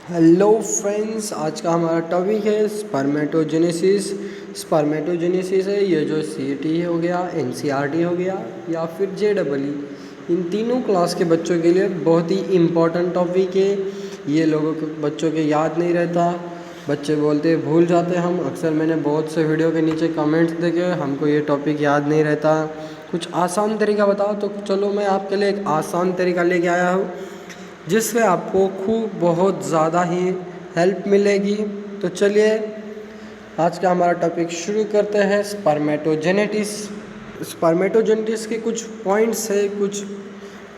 Hello friends, आज का हमारा टॉपिक है स्पर्मेटोजेनेसिस। स्पर्मेटोजेनेसिस है ये जो सीईटी हो गया, एनसीईआरटी हो गया या फिर जेईई, इन तीनों क्लास के बच्चों के लिए बहुत ही इम्पोर्टेंट टॉपिक है। ये लोगों को बच्चों के याद नहीं रहता, बच्चे बोलते भूल जाते हम। अक्सर मैंने बहुत से वीडियो के नीचे कमेंट्स देखे, हमको ये टॉपिक याद नहीं रहता, कुछ आसान तरीका बताओ। तो चलो मैं आपके लिए एक आसान तरीका लेके आया हूँ जिससे आपको खूब बहुत ज़्यादा ही हेल्प मिलेगी। तो चलिए आज का हमारा टॉपिक शुरू करते हैं। स्पर्मेटोजेनेटिस के कुछ पॉइंट्स है, कुछ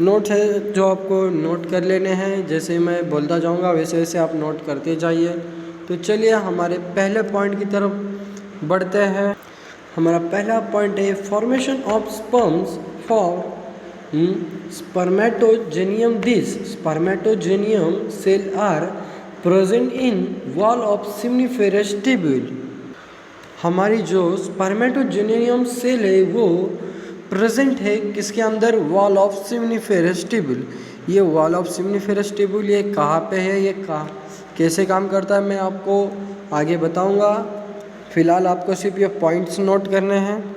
नोट है जो आपको नोट कर लेने हैं। जैसे मैं बोलता जाऊंगा वैसे वैसे आप नोट करते जाइए। तो चलिए हमारे पहले पॉइंट की तरफ बढ़ते हैं। हमारा पहला पॉइंट है formation of sperms for spermatogenium. These spermatogenium cell are present in wall of seminiferous tubule. हमारी जो स्पर्मेटोजेनियम सेल है वो प्रेजेंट है किसके अंदर? Wall of seminiferous tubule. ये वॉल ऑफ सेमिनिफेरस ट्यूब्यूल ये कहाँ पे है, ये कहाँ कैसे काम करता है, मैं आपको आगे बताऊंगा। फिलहाल आपको सिर्फ ये पॉइंट्स नोट करने हैं।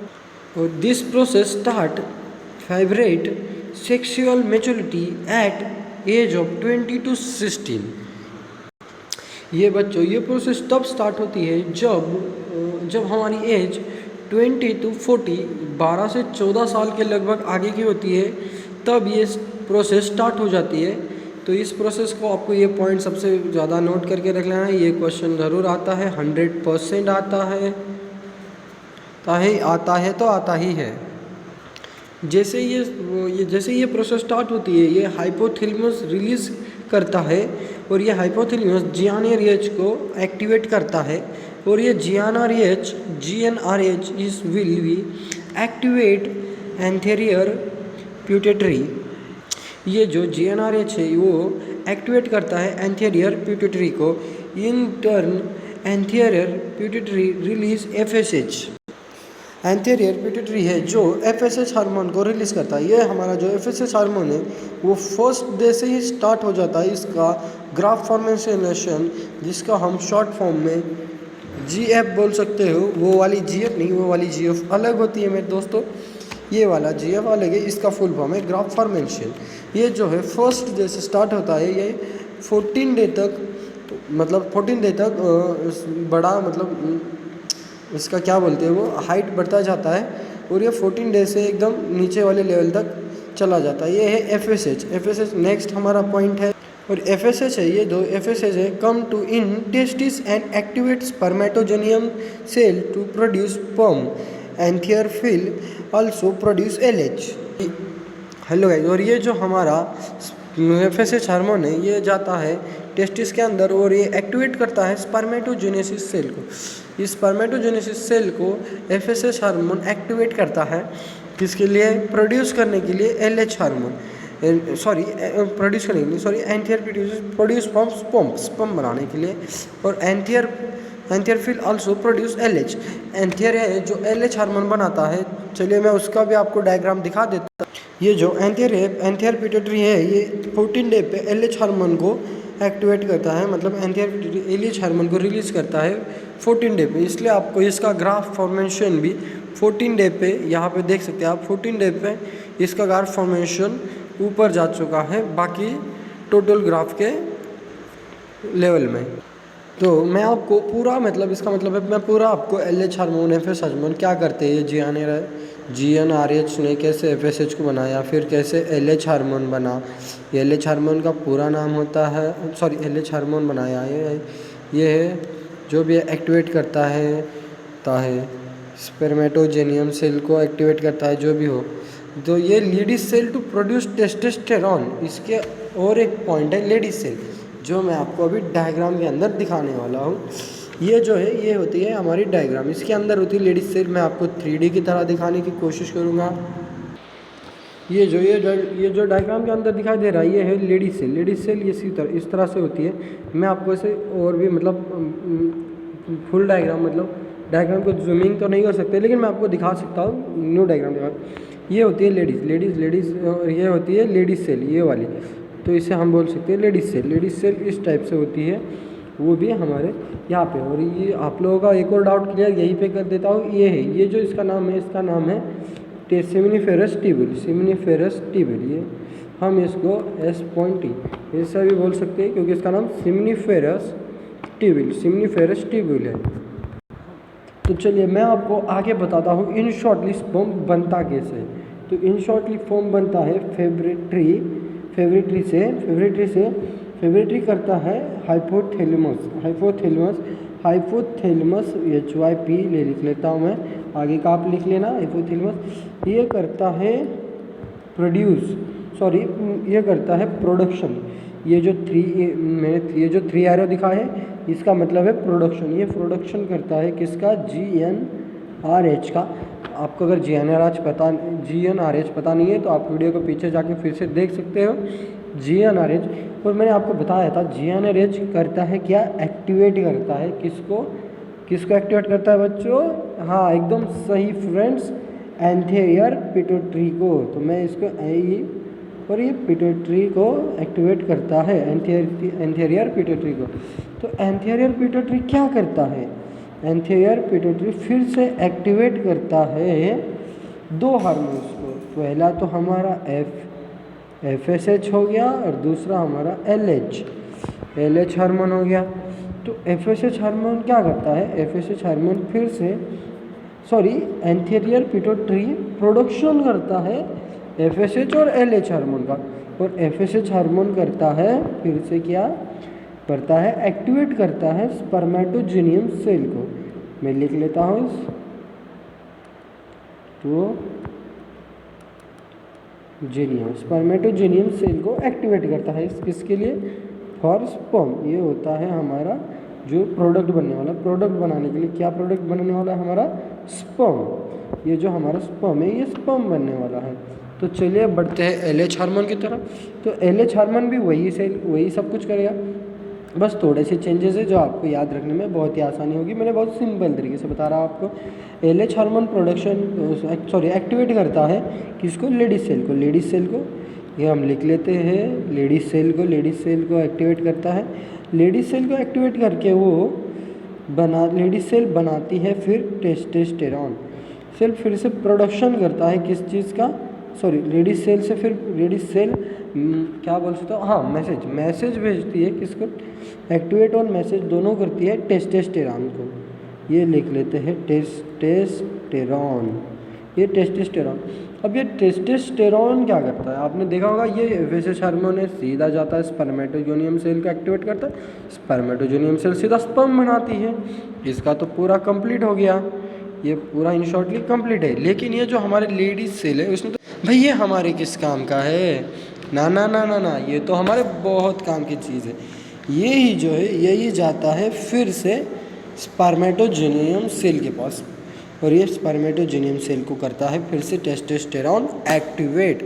और दिस प्रोसेस स्टार्ट फाइब्रेट sexual maturity at age of 20 to 16। ये बच्चों ये प्रोसेस तब स्टार्ट होती है जब हमारी एज 20 to 40 12 से 14 साल के लगभग आगे की होती है, तब ये प्रोसेस स्टार्ट हो जाती है। तो इस प्रोसेस को आपको ये पॉइंट सबसे ज़्यादा नोट करके रख लेना है। ये क्वेश्चन ज़रूर आता है, 100% आता है तो आता ही है। जैसे ये प्रोसेस स्टार्ट होती है, ये हाइपोथैलेमस रिलीज करता है और ये हाइपोथैलेमस जीएनआरएच को एक्टिवेट करता है। और ये जीएनआरएच इस विल बी एक्टिवेट एंथेरियर प्यूटेटरी। ये जो जीएनआरएच है वो एक्टिवेट करता है एंथेरियर प्यूटेटरी को। In turn anterior pituitary release FSH. Anterior pituitary है जो एफएसएच हार्मोन को रिलीज़ करता है। ये हमारा जो एफएसएच हार्मोन है वो फर्स्ट डे से ही स्टार्ट हो जाता है। इसका ग्राफ फॉर्मेशन जिसका हम शॉर्ट फॉर्म में जीएफ बोल सकते हो, वो वाली जीएफ नहीं, वो वाली जीएफ अलग होती है मेरे दोस्तों। ये वाला जीएफ अलग है, इसका फुल फॉर्म है ग्राफ फॉर्मेशन। ये जो है फर्स्ट डे से स्टार्ट होता है, ये 14 डे तक बड़ा इसका क्या बोलते हैं वो हाइट बढ़ता जाता है और ये 14 डे से एकदम नीचे वाले लेवल तक चला जाता है। ये है एफएसएच। नेक्स्ट हमारा पॉइंट है और एफएसएच है, ये दो एफएसएच है come to in testis and activate spermatogonium cell to produce sperm. Anterior also produce LH. Hello guys, और ये जो हमारा एफएसएच हार्मोन है ये जाता है टेस्टिस के अंदर और ये एक्टिवेट करता है स्पर्मेटोजेनेसिस सेल को। इस स्पर्मेटोजेनेसिस सेल को एफएसएच हार्मोन एक्टिवेट करता है किसके लिए? प्रोड्यूस करने के लिए एलएच हार्मोन। एंथियर प्रोड्यूस स्पर्म बनाने के लिए। और एंथियर फिल आल्सो प्रोड्यूस एलएच। एंथियर है जो एलएच हार्मोन बनाता है। चलिए मैं उसका भी आपको डायग्राम दिखा देता हूँ। ये जो एंथियर पिट्यूटरी है ये 14 डे पे एलएच हार्मोन को एक्टिवेट करता है, मतलब एंथियर पिट्यूटरी एलएच हार्मोन को रिलीज़ करता है 14 डे पे। इसलिए आपको इसका ग्राफ फॉर्मेशन भी 14 डे पे यहाँ पे देख सकते हैं आप। 14 डे पे इसका ग्राफ फॉर्मेशन ऊपर जा चुका है बाकी टोटल ग्राफ के लेवल में। तो मैं आपको पूरा इसका मतलब है मैं पूरा आपको एलएच हार्मोन एफएस हार्मोन क्या करते हैं, जीएनआरएच ने कैसे एफएसएच को बनाया, फिर कैसे एलएच हार्मोन बना। एलएच हार्मोन का पूरा नाम होता है एलएच हार्मोन बनाया ये है जो भी एक्टिवेट करता है स्पर्मेटोजेनियम सेल को एक्टिवेट करता है जो भी हो। तो ये Leydig cell to produce testosterone. इसके और एक पॉइंट है लेडीज सेल जो मैं आपको अभी डायग्राम के अंदर दिखाने वाला हूँ। ये जो है ये होती है हमारी डायग्राम, इसके अंदर होती है लेडीज सेल। मैं आपको 3D की तरह दिखाने की कोशिश करूँगा। ये जो डायग्राम के अंदर दिखाई दे रहा है ये है लेडीज सेल ये इस तरह से होती है। मैं आपको इसे और भी फुल डायग्राम को जूमिंग तो नहीं कर सकते, लेकिन मैं आपको दिखा सकता हूँ न्यू डायग्राम दिखा। ये होती है लेडीज़ और ये होती है लेडीज सेल ये वाली। तो इसे हम बोल सकते हैं लेडीज सेल। लेडीज सेल इस टाइप से होती है, वो भी हमारे यहाँ पे। और ये आप लोगों का एक और डाउट क्लियर यहीं पे कर देता हूँ, ये है, ये जो इसका नाम है, इसका नाम है सेमिनिफेरस ट्यूबुल। सेमिनिफेरस ट्यूबुल, ये हम इसको S.T ऐसा भी बोल सकते हैं क्योंकि इसका नाम सेमिनिफेरस ट्यूबुल, सेमिनिफेरस ट्यूबुल है। तो चलिए मैं आपको आगे बताता हूँ इन शॉर्टली स्पर्म बनता कैसे। तो इन शॉर्टली फॉर्म बनता है फेब्रेटरी करता है हाइपोथैलेमस HYP ले लिख लेता हूँ मैं, आगे का आप लिख लेना हाइपोथैलेमस। ये करता है ये करता है प्रोडक्शन। ये जो थ्री एरो दिखा है इसका मतलब है प्रोडक्शन। ये प्रोडक्शन करता है किसका, GnRH का। आपको अगर GnRH पता नहीं है तो आप वीडियो को पीछे जाके फिर से देख सकते हो। GnRH, और मैंने आपको बताया था GnRH करता है क्या, एक्टिवेट करता है किसको एक्टिवेट करता है बच्चों, हाँ एकदम सही फ्रेंड्स, एंथेरियर पिट्यूटरी को। तो मैं इसको और ये पिट्यूटरी को एक्टिवेट करता है, एंथेरियर पिट्यूटरी को। तो एंथेरियर पिट्यूटरी क्या करता है, एंथेरियर पिट्यूटरी फिर से एक्टिवेट करता है दो हार्मोन्स को। पहला तो हमारा FSH हो गया और दूसरा हमारा LH हार्मोन हो गया। तो FSH हार्मोन क्या करता है, FSH हार्मोन फिर से एंथेरियर पिट्यूटरी प्रोडक्शन करता है FSH और LH हार्मोन का। और FSH हार्मोन करता है फिर से क्या करता है, एक्टिवेट करता है स्पर्मेटोजेनियम सेल को। मैं लिख लेता हूँ स्पर्मेटोजेनियम सेल को एक्टिवेट करता है किसके लिए, फॉर स्पर्म। ये होता है हमारा जो प्रोडक्ट बनने वाला, प्रोडक्ट बनाने के लिए क्या प्रोडक्ट बनने वाला है, हमारा स्पर्म। ये जो हमारा स्पर्म है ये स्पर्म बनने वाला है। तो चलिए बढ़ते हैं LH हार्मोन की तरफ। तो LH हार्मोन भी वही सब कुछ करेगा, बस थोड़े से चेंजेस है जो आपको याद रखने में बहुत ही आसानी होगी। मैंने बहुत सिंपल तरीके से बता रहा हूँ आपको। LH हार्मोन एक्टिवेट करता है किसको, लेडीज सेल को। ये हम लिख लेते हैं लेडीज सेल को एक्टिवेट करता है। लेडीज सेल को एक्टिवेट करके वो लेडीज सेल बनाती है फिर टेस्टोस्टेरोन। सेल फिर से प्रोडक्शन करता है किस चीज़ का, लेडीज सेल से फिर लेडीज सेल क्या बोल सकता हूँ, हाँ मैसेज भेजती है किसको, एक्टिवेट और मैसेज दोनों करती है टेस्टोस्टेरोन को। ये लिख लेते हैं टेस्टोस्टेरोन, ये टेस्टोस्टेरोन। अब ये टेस्टोस्टेरोन क्या करता है, आपने देखा होगा ये FSH हार्मोन है, सीधा जाता है स्पर्मेटोजेनियम सेल को एक्टिवेट करता है, स्पर्मेटोजेनियम सेल सीधा स्पर्म बनाती है। इसका तो पूरा कंप्लीट हो गया, ये पूरा इन शॉर्टली कंप्लीट है। लेकिन ये जो हमारे लेडीज सेल है उसमें तो भाई ये हमारे किस काम का है, ना, ये तो हमारे बहुत काम की चीज़ है। ये ही जो है यही जाता है फिर से स्पर्मेटोजेनियम सेल के पास, और ये स्पर्मेटोजेनियम सेल को करता है फिर से टेस्टोस्टेरोन एक्टिवेट,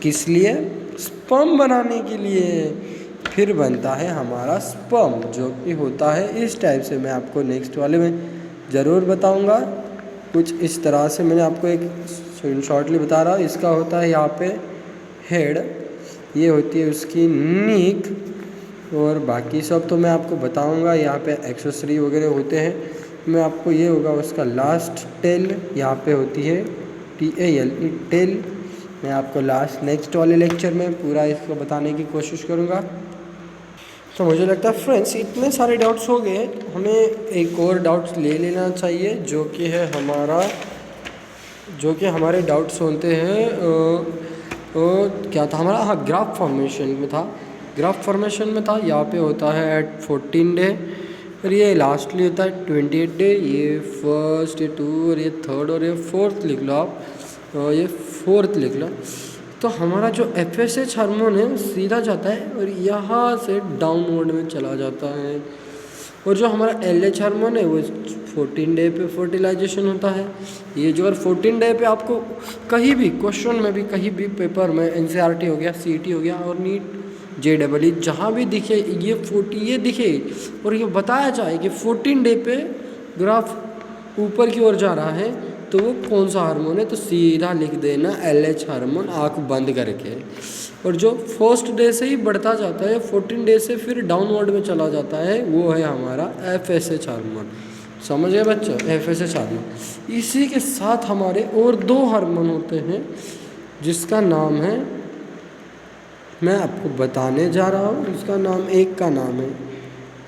किस लिए, स्पर्म बनाने के लिए। फिर बनता है हमारा स्पर्म जो कि होता है इस टाइप से। मैं आपको नेक्स्ट वाले में ज़रूर बताऊंगा। कुछ इस तरह से मैंने आपको एक शॉर्टली बता रहा हूँ। इसका होता है यहाँ पे हेड, ये होती है उसकी नीक, और बाकी सब तो मैं आपको बताऊंगा। यहाँ पे एक्सेसरी वगैरह होते हैं, मैं आपको ये होगा उसका लास्ट टेल, यहाँ पे होती है TAL टेल। मैं आपको नेक्स्ट वाले लेक्चर में पूरा इसको बताने की कोशिश करूँगा। तो मुझे लगता है फ्रेंड्स इतने सारे डाउट्स हो गए, हमें एक और डाउट्स ले लेना चाहिए जो कि हमारे डाउट्स होते हैं। क्या था हमारा, हाँ ग्राफ फॉर्मेशन में था। यहाँ पे होता है एट 14 डे, और ये लास्टली होता है 28 डे। ये फर्स्ट, ये 2 और ये 3rd और ये 4th लिख लो आप, और ये 4th लिख लो। तो हमारा जो FSH हार्मोन है सीधा जाता है और यहाँ से डाउनवर्ड में चला जाता है, और जो हमारा LH हार्मोन है वो 14 डे पे फर्टिलाइजेशन होता है। ये जो 14 डे पे आपको कहीं भी क्वेश्चन में भी, कहीं भी पेपर में, NCERT हो गया, CET हो गया और नीट JEE जहाँ भी दिखे ये दिखे और ये बताया जाए कि 14 डे पे ग्राफ ऊपर की ओर जा रहा है, तो वो कौन सा हार्मोन है, तो सीधा लिख देना LH हार्मोन आँख बंद करके। और जो फर्स्ट डे से ही बढ़ता जाता है, 14 डे से फिर डाउनवर्ड में चला जाता है, वो है हमारा FSH हार्मोन। समझ गए बच्चों, FSH हार्मोन। इसी के साथ हमारे और 2 हार्मोन होते हैं जिसका नाम है, मैं आपको बताने जा रहा हूँ, इसका नाम, एक का नाम है,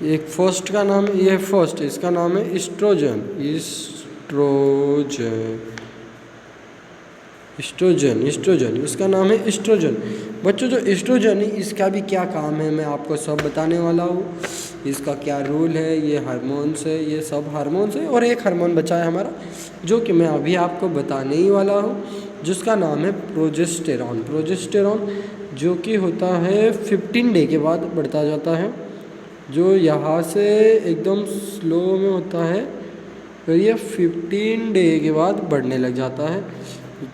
एक फर्स्ट का नाम है, ये फर्स्ट, इसका नाम है इस्ट्रोजन। इस्ट्रोजन इसका नाम है इस्ट्रोजन। बच्चों जो इस्ट्रोजन है इसका भी क्या काम है मैं आपको सब बताने वाला हूँ। इसका क्या रोल है, ये हार्मोन्स है, ये सब हार्मोन्स है। और एक हार्मोन बचा है हमारा जो कि मैं अभी आपको बताने ही वाला हूँ, जिसका नाम है प्रोजेस्टेरॉन, जो कि होता है 15 डे के बाद बढ़ता जाता है, जो यहाँ से एकदम स्लो में होता है, फिर ये 15 डे के बाद बढ़ने लग जाता है।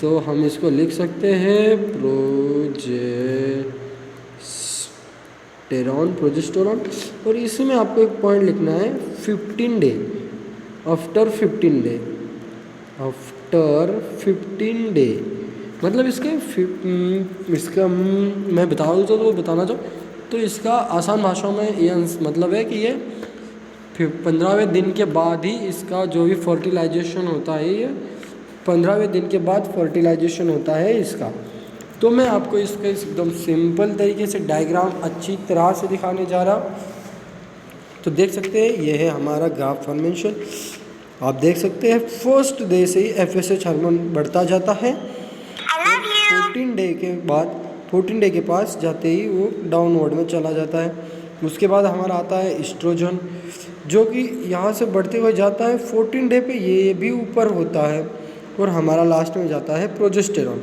तो हम इसको लिख सकते हैं प्रोजेस्टेरॉन। और इसमें आपको एक पॉइंट लिखना है 15 डे, आफ्टर 15 डे, मतलब इसका मैं बताना चाहूँ तो इसका आसान भाषा में ये मतलब है कि ये 15वें दिन के बाद ही इसका जो भी फर्टिलाइजेशन होता है, ये 15वें दिन के बाद फर्टिलाइजेशन होता है इसका। तो मैं आपको इसका एकदम सिंपल तरीके से डायग्राम अच्छी तरह से दिखाने जा रहा हूँ। तो देख सकते हैं ये है हमारा ग्राफ फॉर्मेशन। आप देख सकते हैं फर्स्ट डे से ही FSH हार्मोन बढ़ता जाता है, 14 डे के पास जाते ही वो डाउनवर्ड में चला जाता है। उसके बाद हमारा आता है इस्ट्रोजन, जो कि यहाँ से बढ़ते हुए जाता है 14 डे पे ये भी ऊपर होता है। और हमारा लास्ट में जाता है प्रोजेस्टेरॉन,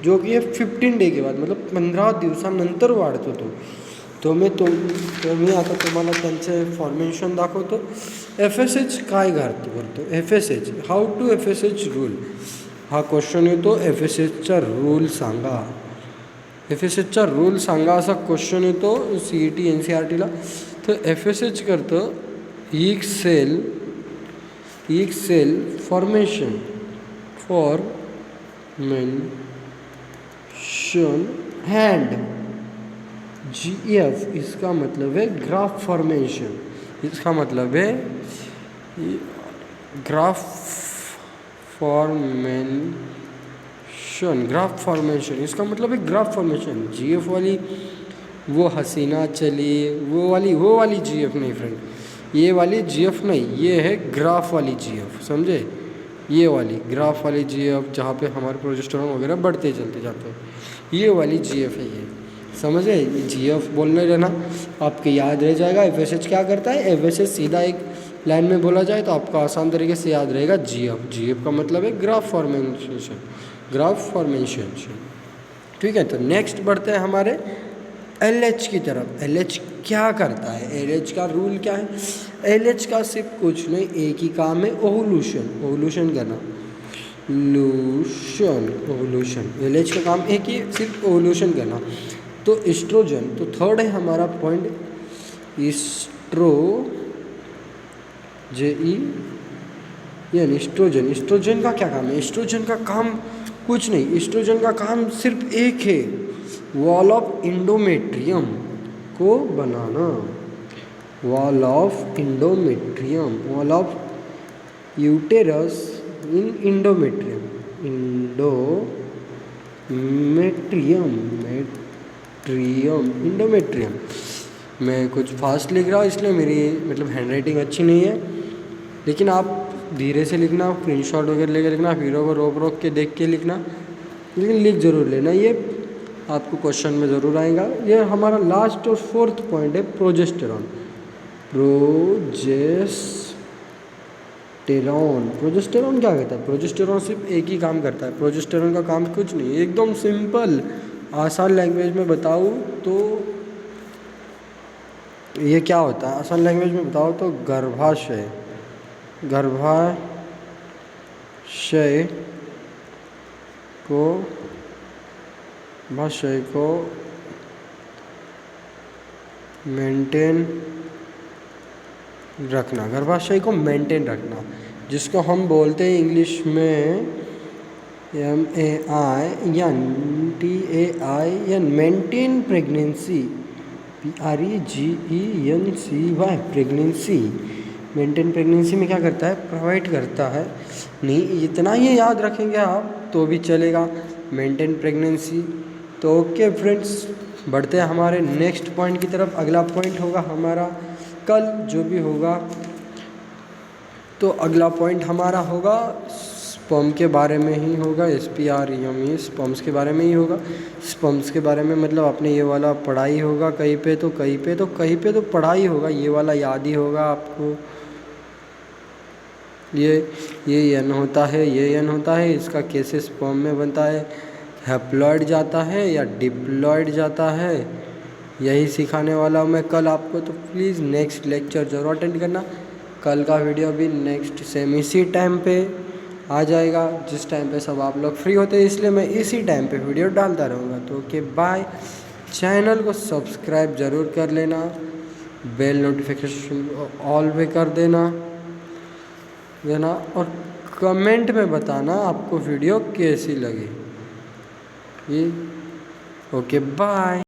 जो कि ये 15 डे के बाद, मतलब 15 दिवसानंतर वाढतो तो मी आता तुम्हाला त्यांचे फॉर्मेशन दाखवतो। FSH काय करतो FSH, how to FSH role, हा क्वेश्चन येतो। FSHचा रूल सांगा, FSHचा रूल सांगा असा क्वेश्चन येतो CET NCERTला। तर FSH करतं एक सेल फॉर्मेशन हैंड GF, इसका मतलब है ग्राफ फॉर्मेशन, इसका मतलब है ग्राफ फॉर्मेशन, इसका मतलब है ग्राफ फॉर्मेशन। GF वाली वो हसीना चली, वो वाली GF नहीं फ्रेंड, ये वाली GF नहीं, ये है ग्राफ वाली GF, समझे, ये वाली ग्राफ वाली GF जहाँ पे हमारे प्रोजेस्टेरॉन वगैरह बढ़ते चलते जाते हैं, ये वाली GF है, ये समझे। GF बोलने रहना, आपके याद रह जाएगा। FSH क्या करता है, FSH सीधा एक लाइन में बोला जाए तो आपको आसान तरीके से याद रहेगा GF का मतलब है ग्राफ फॉर्मेशन। ठीक है, तो नेक्स्ट बढ़ते हैं हमारे LH की तरफ। LH क्या करता है, LH का रूल क्या है। LH का सिर्फ कुछ नहीं, एक ही काम है, ओवुलेशन करना, ओवुलेशन। LH का काम एक ही, सिर्फ ओवुलेशन करना। तो इस्ट्रोजन, तो थर्ड है हमारा पॉइंट इस्ट्रोजन का क्या काम है। इस्ट्रोजन का काम कुछ नहीं, इस्ट्रोजन का काम सिर्फ एक है, वॉल ऑफ इंडोमेट्रियम को बनाना, wall of uterus in endometrium. मैं कुछ फास्ट लिख रहा हूँ इसलिए मेरी मतलब हैंडराइटिंग अच्छी नहीं है, लेकिन आप धीरे से लिखना, स्क्रीनशॉट वगैरह लेकर लिखना, हीरो को रोक के देख के लिखना, लेकिन लिख ज़रूर लेना, ये आपको क्वेश्चन में ज़रूर आएगा। ये हमारा लास्ट और फोर्थ पॉइंट है प्रोजेस्टेरॉन क्या कहता है। प्रोजेस्टेरॉन सिर्फ एक ही काम करता है, प्रोजेस्टेरॉन का काम कुछ नहीं, एकदम सिंपल आसान लैंग्वेज में बताऊँ तो ये क्या होता है, आसान लैंग्वेज में बताओ तो गर्भाशय को मेंटेन रखना, गर्भाशय को मेंटेन रखना, जिसको हम बोलते हैं इंग्लिश में MAINTAIN maintain pregnancy, PREGENCY pregnancy. Maintain pregnancy में क्या करता है, प्रोवाइड करता है। नहीं, इतना ही याद रखेंगे आप तो भी चलेगा, मेंटेन प्रेगनेंसी। तो ओके फ्रेंड्स, बढ़ते हैं हमारे नेक्स्ट पॉइंट की तरफ। अगला पॉइंट होगा हमारा कल जो भी होगा, तो अगला पॉइंट हमारा होगा स्पर्म के बारे में ही होगा। SPREM स्पर्म्स के बारे में ही होगा। स्पर्म्स के बारे में मतलब आपने ये वाला पढ़ा ही होगा कहीं पे तो पढ़ा ही होगा, ये वाला याद ही होगा आपको। ये एन होता है, ये एन होता है, इसका कैसे स्पर्म में बनता है, हैप्लॉइड जाता है या डिप्लॉइड जाता है, यही सिखाने वाला हूँ मैं कल आपको। तो प्लीज़ नेक्स्ट लेक्चर ज़रूर अटेंड करना। कल का वीडियो भी नेक्स्ट सेम इसी टाइम पे आ जाएगा, जिस टाइम पे सब आप लोग फ्री होते हैं, इसलिए मैं इसी टाइम पे वीडियो डालता रहूँगा। तो ओके बाय। चैनल को सब्सक्राइब ज़रूर कर लेना, बेल नोटिफिकेशन ऑल पे कर देना और कमेंट में बताना आपको वीडियो कैसी लगी। Okay bye.